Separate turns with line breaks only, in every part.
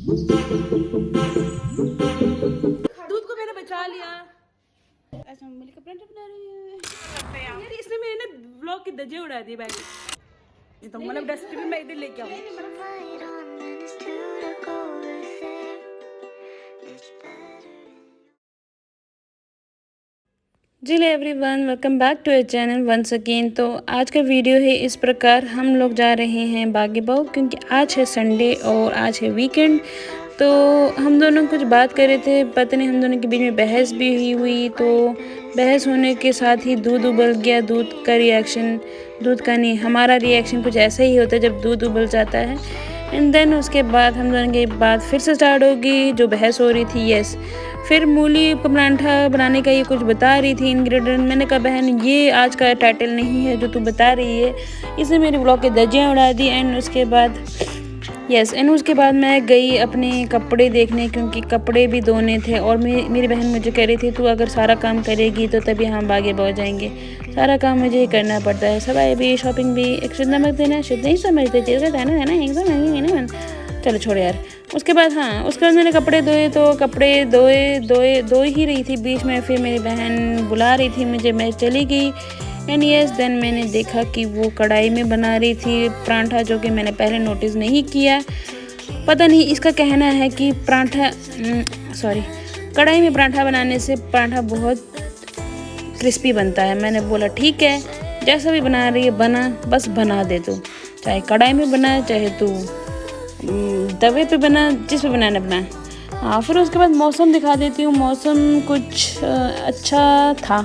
दूध को मैंने बचा लिया। अच्छा मम्मी का पराठा बना रही है यार, इसने मेरे ना ब्लॉग की धज्जियां उड़ा दी बैग। तो मतलब डस्टबिन में इधर लेके आऊँ। जी everyone, welcome back to our channel once again. तो आज का वीडियो है इस प्रकार, हम लोग जा रहे हैं बागी बाव क्योंकि आज है संडे और आज है वीकेंड। तो हम दोनों कुछ बात कर रहे थे, पता नहीं हम दोनों के बीच में बहस भी हुई। तो बहस होने के साथ ही दूध उबल गया। दूध का रिएक्शन, दूध का नहीं, हमारा रिएक्शन कुछ ऐसा ही होता है जब दूध उबल जाता है। एंड देन उसके बाद हम दोनों की बात फिर से स्टार्ट होगी, जो बहस हो रही थी। यस, फिर मूली का परांठा बनाने का ये कुछ बता रही थी इंग्रेडिएंट। मैंने कहा बहन ये आज का टाइटल नहीं है जो तू बता रही है। इसने मेरे ब्लॉग के धज्जियां उड़ा दी। एंड उसके बाद उसके बाद मैं गई अपने कपड़े देखने क्योंकि कपड़े भी धोने थे। और मेरी बहन मुझे कह रही थी तू अगर सारा काम करेगी तो तभी हम बागे बाव जाएंगे, सारा काम मुझे ही करना पड़ता है, सफाई भी शॉपिंग भी। एक शुद्ध नमक देना, शुद्ध नहीं समझते, चीज़ का है ना एकदम। चलो छोड़ यार। उसके बाद उसके बाद मैंने कपड़े धोए। तो कपड़े धो ही रही थी, बीच में फिर मेरी बहन बुला रही थी मुझे, मैं चली गई। एंड यस, देन मैंने देखा कि वो कढ़ाई में बना रही थी परांठा, जो कि मैंने पहले नोटिस नहीं किया। पता नहीं, इसका कहना है कि कढ़ाई में परांठा बनाने से परांठा बहुत क्रिस्पी बनता है। मैंने बोला ठीक है, जैसा भी बना रही है बना, बस बना दे तू, चाहे कढ़ाई में बना चाहे तू तवे पे बना, जिस पे बनाना बना। फिर उसके बाद मौसम दिखा देती हूँ। मौसम कुछ अच्छा था।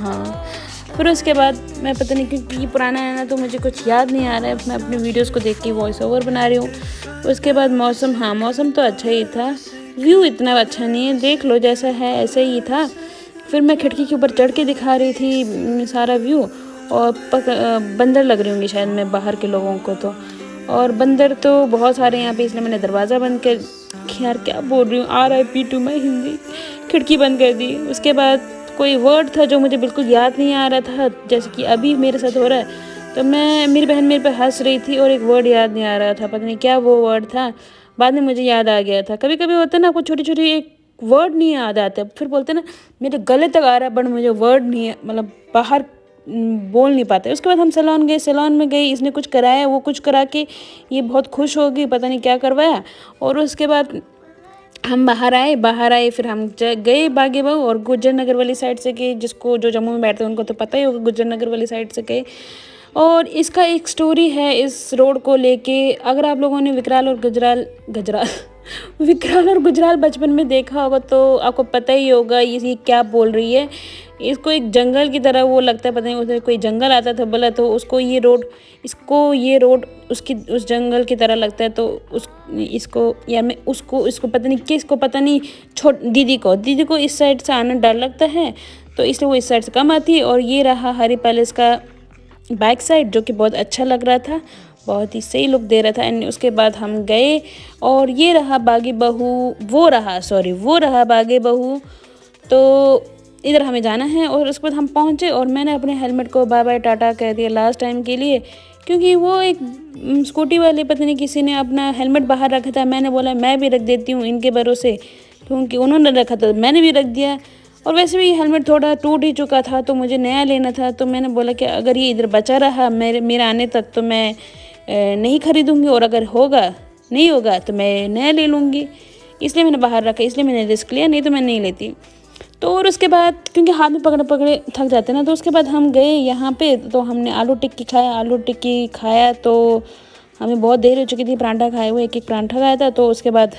फिर उसके बाद मैं पता नहीं क्योंकि ये पुराना है ना, तो मुझे कुछ याद नहीं आ रहा है। मैं अपनी वीडियोस को देख के वॉइस ओवर बना रही हूँ। उसके बाद मौसम तो अच्छा ही था, व्यू इतना अच्छा नहीं है, देख लो जैसा है ऐसे ही था। फिर मैं खिड़की के ऊपर चढ़ के दिखा रही थी सारा व्यू। और बंदर लग रही होंगी शायद मैं बाहर के लोगों को, तो और बंदर तो बहुत सारे यहाँ पे, इसलिए मैंने दरवाज़ा बंद कर, यार क्या बोल रही हूँ, RIP टू माई हिंदी, खिड़की बंद कर दी। उसके बाद कोई वर्ड था जो मुझे बिल्कुल याद नहीं आ रहा था, जैसे कि अभी मेरे साथ हो रहा है। तो मेरी बहन मेरे पे हंस रही थी और एक वर्ड याद नहीं आ रहा था, पता नहीं क्या वो वर्ड था। बाद में मुझे याद आ गया था। कभी कभी होता है ना, कुछ छोटी छोटी एक वर्ड नहीं याद आते, फिर बोलते ना मेरे गले तक आ रहा है बट मुझे वर्ड नहीं, मतलब बाहर बोल नहीं पाते। उसके बाद हम सैलून गए। सैलून में गई, इसने कुछ कराया, वो कुछ करा के ये बहुत खुश हो गई, पता नहीं क्या करवाया। और उसके बाद हम बाहर आए फिर हम गए बागे बाव, और गुज्जर नगर वाली साइड से गए। जिसको जो जम्मू में बैठते हैं उनको तो पता ही होगा, गुज्जर नगर वाली साइड से गए। और इसका एक स्टोरी है इस रोड को लेके। अगर आप लोगों ने विकराल और गुजराल विकराल और गुजराल बचपन में देखा होगा तो आपको पता ही होगा ये क्या बोल रही है। इसको एक जंगल की तरह वो लगता है, पता नहीं उसे कोई जंगल आता था बोला, तो उसको ये रोड उसकी उस जंगल की तरह लगता है। तो इसको या मैं उसको पता नहीं किसको, पता नहीं दीदी को इस साइड से आना डर लगता है, तो इसलिए वो इस साइड से कम आती है। और ये रहा हरी पैलेस का बैक साइड, जो कि बहुत अच्छा लग रहा था, बहुत ही सही लुक दे रहा था। एंड उसके बाद हम गए और ये रहा बागी बहू, वो रहा बागी बहू। तो इधर हमें जाना है। और उसके बाद हम पहुँचे और मैंने अपने हेलमेट को बाय बाय टाटा कह दिया लास्ट टाइम के लिए, क्योंकि वो एक स्कूटी वाले पता नहीं किसी ने अपना हेलमेट बाहर रखा था। मैंने बोला मैं भी रख देती हूँ इनके भरोसे, क्योंकि उन्होंने रखा था मैंने भी रख दिया। और वैसे भी हेलमेट थोड़ा टूट ही चुका था तो मुझे नया लेना था। तो मैंने बोला कि अगर ये इधर बचा रहा मेरे आने तक तो मैं नहीं खरीदूंगी, और अगर नहीं होगा तो मैं नया ले लूँगी। इसलिए मैंने बाहर रखा, इसलिए मैंने रिस्क लिया, नहीं तो मैं नहीं लेती। तो और उसके बाद क्योंकि हाथ में पकड़े पकड़े थक जाते ना, तो उसके बाद हम गए यहाँ पे। तो हमने आलू टिक्की खाया। तो हमें बहुत देर हो चुकी थी परांठा खाए हुए, एक परांठा खाया था। तो उसके बाद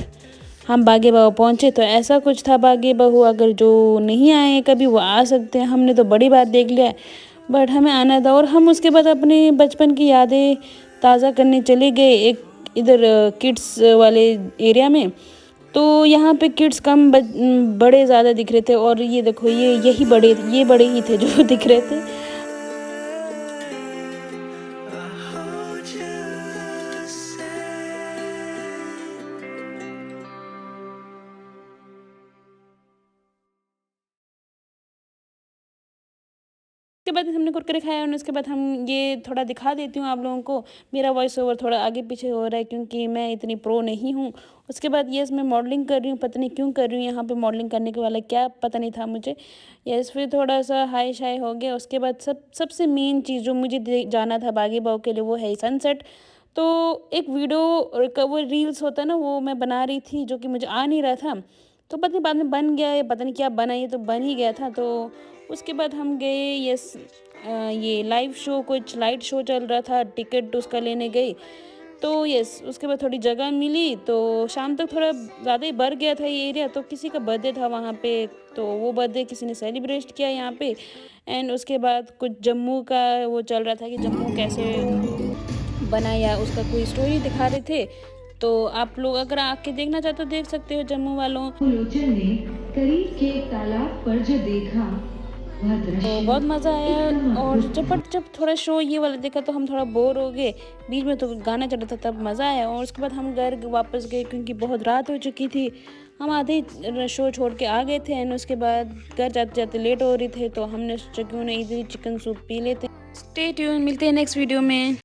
हम बागे बाहु पहुँचे। तो ऐसा कुछ था बागे बाहु, अगर जो नहीं आए कभी वो आ सकते हैं। हमने तो बड़ी बात देख लिया, बट हमें आना था। और हम उसके बाद अपने बचपन की यादें ताज़ा करने चले गए एक इधर किड्स वाले एरिया में। तो यहाँ पे किड्स कम बड़े ज़्यादा दिख रहे थे। और ये देखो ये बड़े ही थे जो दिख रहे थे। उसके बाद हमने कुरकुरे खाए और उसके बाद हम ये थोड़ा दिखा देती हूँ आप लोगों को। मेरा वॉइस ओवर थोड़ा आगे पीछे हो रहा है क्योंकि मैं इतनी प्रो नहीं हूँ। उसके बाद यस मैं मॉडलिंग कर रही हूँ, पता नहीं क्यों कर रही हूँ यहाँ पे मॉडलिंग करने के वाला क्या पता नहीं था मुझे। यस फिर थोड़ा सा हाई शाई हो गया। उसके बाद सबसे मेन चीज़ जो मुझे जाना था बागी बाव के लिए वो है सनसेट। तो एक वीडियो का वो रील्स होता है ना, वो मैं बना रही थी जो कि मुझे आ नहीं रहा था। तो पता नहीं बाद में बन गया या पता नहीं क्या बना, ये तो बन ही गया था। तो उसके बाद हम गए यस ये लाइव शो, कुछ लाइट शो चल रहा था, टिकट उसका लेने गई। तो यस उसके बाद थोड़ी जगह मिली तो शाम तक थोड़ा ज़्यादा ही भर गया था ये एरिया। तो किसी का बर्थडे था वहाँ पे, तो वो बर्थडे किसी ने सेलिब्रेट किया यहाँ पे। एंड उसके बाद कुछ जम्मू का वो चल रहा था कि जम्मू कैसे बना या उसका कोई स्टोरी दिखा रहे थे। तो आप लोग अगर आके देखना चाहते हो देख सकते हो जम्मू वालों।
लोचन ने करीब के एक तालाब पर जो देखा वह
तो
दृश्य
बहुत मज़ा आया।
एकदम
और
अद्भुत था।
जब थोड़ा शो ये वाला देखा तो हम थोड़ा बोर हो गए, बीच में तो गाना चल रहा था तब मज़ा आया। और उसके बाद हम घर वापस गए क्योंकि बहुत रात हो चुकी थी। हम आधे ही शो छोड़ के आ गए थे एंड उसके बाद घर जाते जाते लेट हो रही थे तो हमने सोचा क्यों ना इधर ही चिकन सूप पी लेते। स्टे ट्यून, मिलते हैं नेक्स्ट वीडियो में।